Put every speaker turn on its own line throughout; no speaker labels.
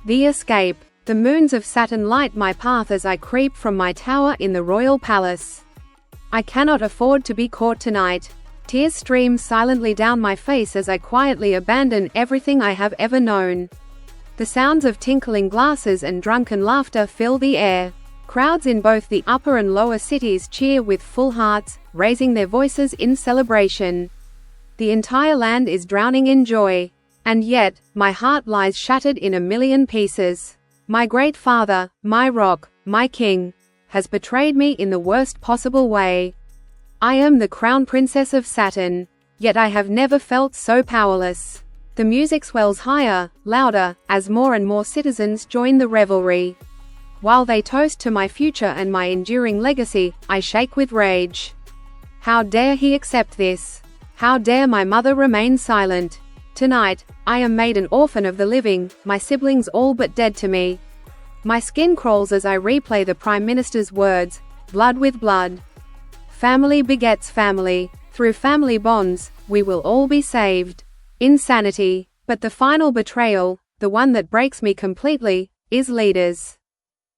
The escape. The moons of Saturn light my path as I creep from my tower in the royal palace. I cannot afford to be caught tonight. Tears stream silently down my face as I quietly abandon everything I have ever known. The sounds of tinkling glasses and drunken laughter fill the air. Crowds in both the upper and lower cities cheer with full hearts, raising their voices in celebration. The entire land is drowning in joy. And yet, my heart lies shattered in a million pieces. My great father, my rock, my king, has betrayed me in the worst possible way. I am the crown princess of Saturn, yet I have never felt so powerless. The music swells higher, louder, as more and more citizens join the revelry. While they toast to my future and my enduring legacy, I shake with rage. How dare he accept this? How dare my mother remain silent? Tonight, I am made an orphan of the living, my siblings all but dead to me. My skin crawls as I replay the Prime Minister's words, blood with blood. Family begets family. Through family bonds, we will all be saved. Insanity. But the final betrayal, the one that breaks me completely, is leaders.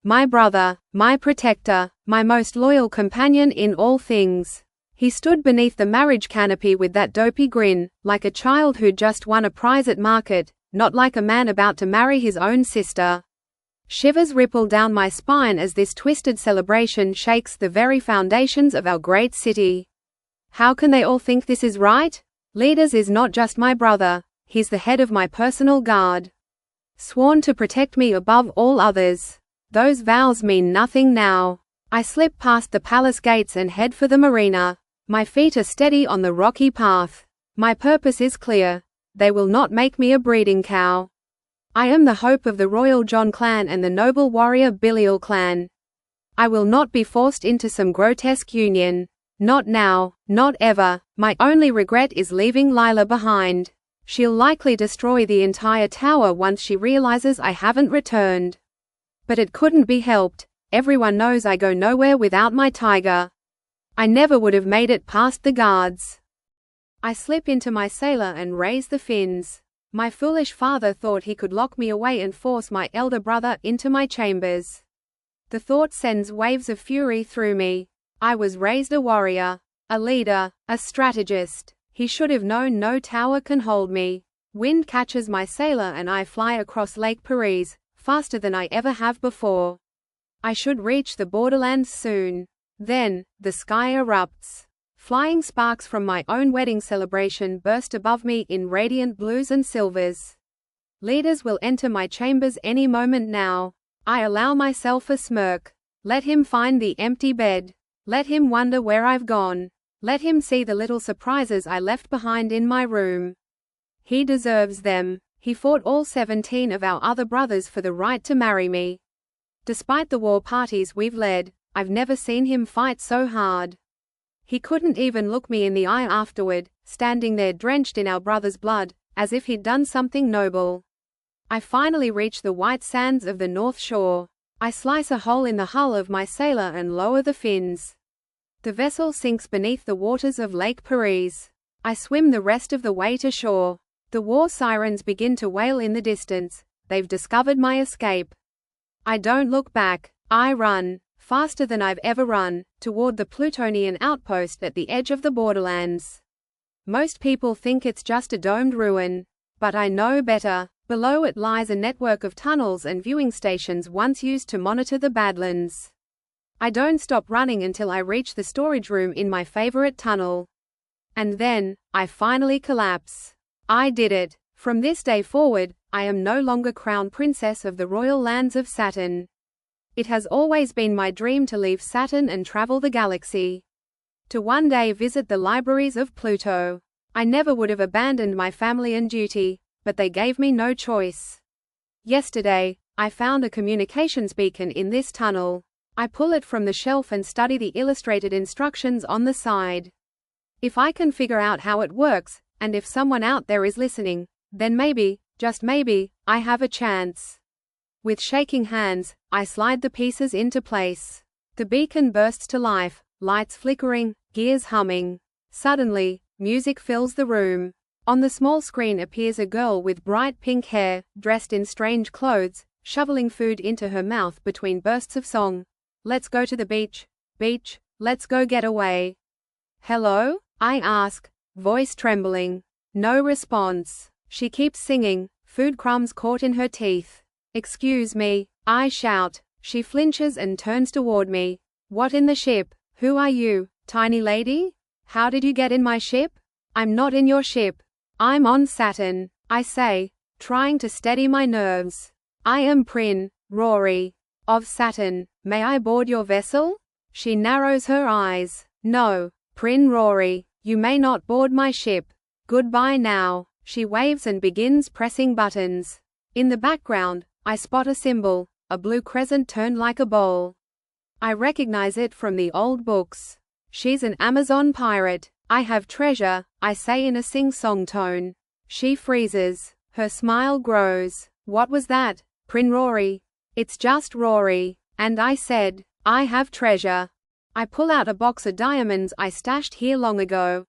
My brother, my protector, my most loyal companion in all things. He stood beneath the marriage canopy with that dopey grin, like a child who'd just won a prize at market, not like a man about to marry his own sister. Shivers ripple down my spine as this twisted celebration shakes the very foundations of our great city. How can they all think this is right? Leaders is not just my brother, he's the head of my personal guard. Sworn to protect me above all others. Those vows mean nothing now. I slip past the palace gates and head for the marina. My feet are steady on the rocky path. My purpose is clear. They will not make me a breeding cow. I am the hope of the royal Jon clan and the noble warrior Belial clan. I will not be forced into some grotesque union. Not now, not ever. My only regret is leaving Lila behind. She'll likely destroy the entire tower once she realizes I haven't returned. But it couldn't be helped. Everyone knows I go nowhere without my tiger. I never would have made it past the guards. I slip into my sailor and raise the fins. My foolish father thought he could lock me away and force my elder brother into my chambers. The thought sends waves of fury through me. I was raised a warrior, a leader, a strategist. He should have known no tower can hold me. Wind catches my sailor and I fly across Lake Paris, faster than I ever have before. I should reach the borderlands soon. Then, the sky erupts. Flying sparks from my own wedding celebration burst above me in radiant blues and silvers. Leaders will enter my chambers any moment now. I allow myself a smirk. Let him find the empty bed. Let him wonder where I've gone. Let him see the little surprises I left behind in my room. He deserves them. He fought all 17 of our other brothers for the right to marry me. Despite the war parties we've led, I've never seen him fight so hard. He couldn't even look me in the eye afterward, standing there drenched in our brother's blood, as if he'd done something noble. I finally reach the white sands of the North Shore. I slice a hole in the hull of my sailor and lower the fins. The vessel sinks beneath the waters of Lake Paris. I swim the rest of the way to shore. The war sirens begin to wail in the distance. They've discovered my escape. I don't look back. I run, faster than I've ever run, toward the Plutonian outpost at the edge of the borderlands. Most people think it's just a domed ruin. But I know better. Below it lies a network of tunnels and viewing stations once used to monitor the Badlands. I don't stop running until I reach the storage room in my favorite tunnel. And then, I finally collapse. I did it. From this day forward, I am no longer crown princess of the royal lands of Saturn. It has always been my dream to leave Saturn and travel the galaxy. To one day visit the libraries of Pluto. I never would have abandoned my family and duty, but they gave me no choice. Yesterday, I found a communications beacon in this tunnel. I pull it from the shelf and study the illustrated instructions on the side. If I can figure out how it works, and if someone out there is listening, then maybe, just maybe, I have a chance. With shaking hands, I slide the pieces into place. The beacon bursts to life, lights flickering, gears humming. Suddenly, music fills the room. On the small screen appears a girl with bright pink hair, dressed in strange clothes, shoveling food into her mouth between bursts of song. Let's go to the beach. Beach, let's go get away. Hello? I ask, voice trembling. No response. She keeps singing, food crumbs caught in her teeth. Excuse me, I shout. She flinches and turns toward me. What in the ship? Who are you, tiny lady? How did you get in my ship? I'm not in your ship. I'm on Saturn, I say, trying to steady my nerves. I am Prin, Rory, of Saturn. May I board your vessel? She narrows her eyes. No, Prin Rory, you may not board my ship. Goodbye now. She waves and begins pressing buttons. In the background, I spot a symbol, a blue crescent turned like a bowl. I recognize it from the old books. She's an Amazon pirate. I have treasure, I say in a sing-song tone. She freezes. Her smile grows. What was that, Prin Rory? It's just Rory. And I said, I have treasure. I pull out a box of diamonds I stashed here long ago.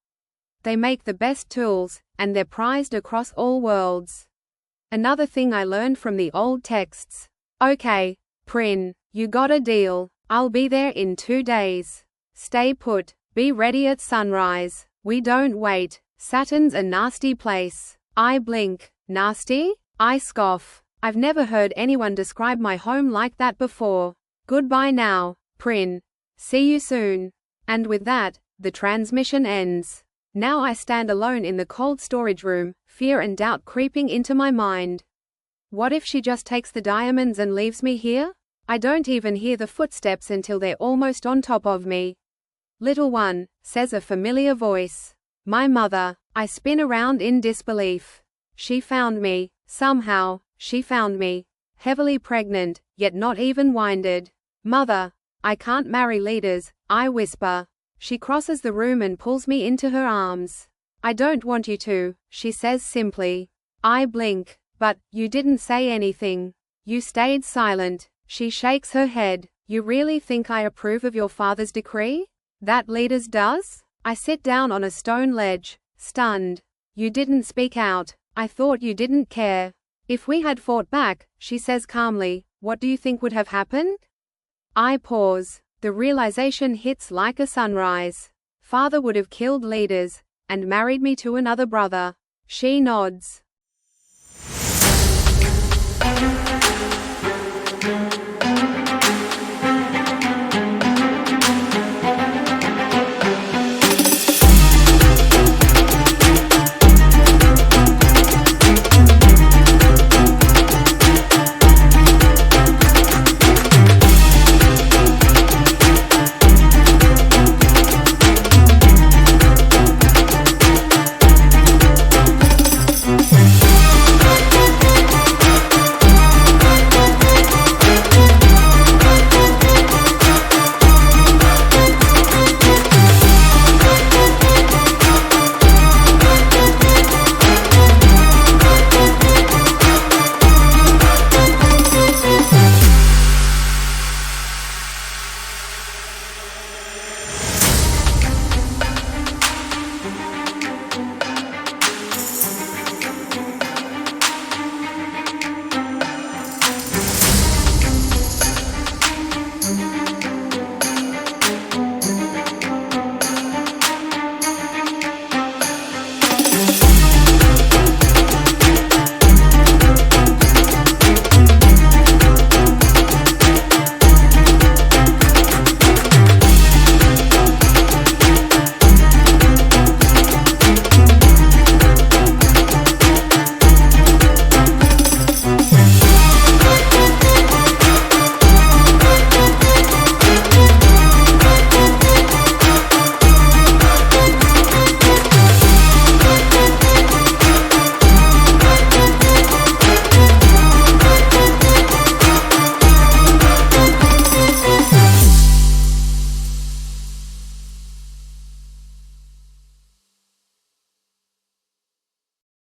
They make the best tools, and they're prized across all worlds. Another thing I learned from the old texts. Okay, Prin, you got a deal. I'll be there in 2 days. Stay put. Be ready at sunrise. We don't wait. Saturn's a nasty place. I blink. Nasty? I scoff. I've never heard anyone describe my home like that before. Goodbye now, Prin. See you soon. And with that, the transmission ends. Now I stand alone in the cold storage room, fear and doubt creeping into my mind. What if she just takes the diamonds and leaves me here? I don't even hear the footsteps until they're almost on top of me. Little one, says a familiar voice. My mother. I spin around in disbelief. She found me. Somehow, she found me. Heavily pregnant, yet not even winded. Mother. I can't marry leaders, I whisper. She crosses the room and pulls me into her arms. I don't want you to, she says simply. I blink. But, you didn't say anything. You stayed silent. She shakes her head. You really think I approve of your father's decree? That leaders does? I sit down on a stone ledge, stunned. You didn't speak out. I thought you didn't care. If we had fought back, she says calmly, what do you think would have happened? I pause. The realization hits like a sunrise. Father would have killed leaders, and married me to another brother. She nods.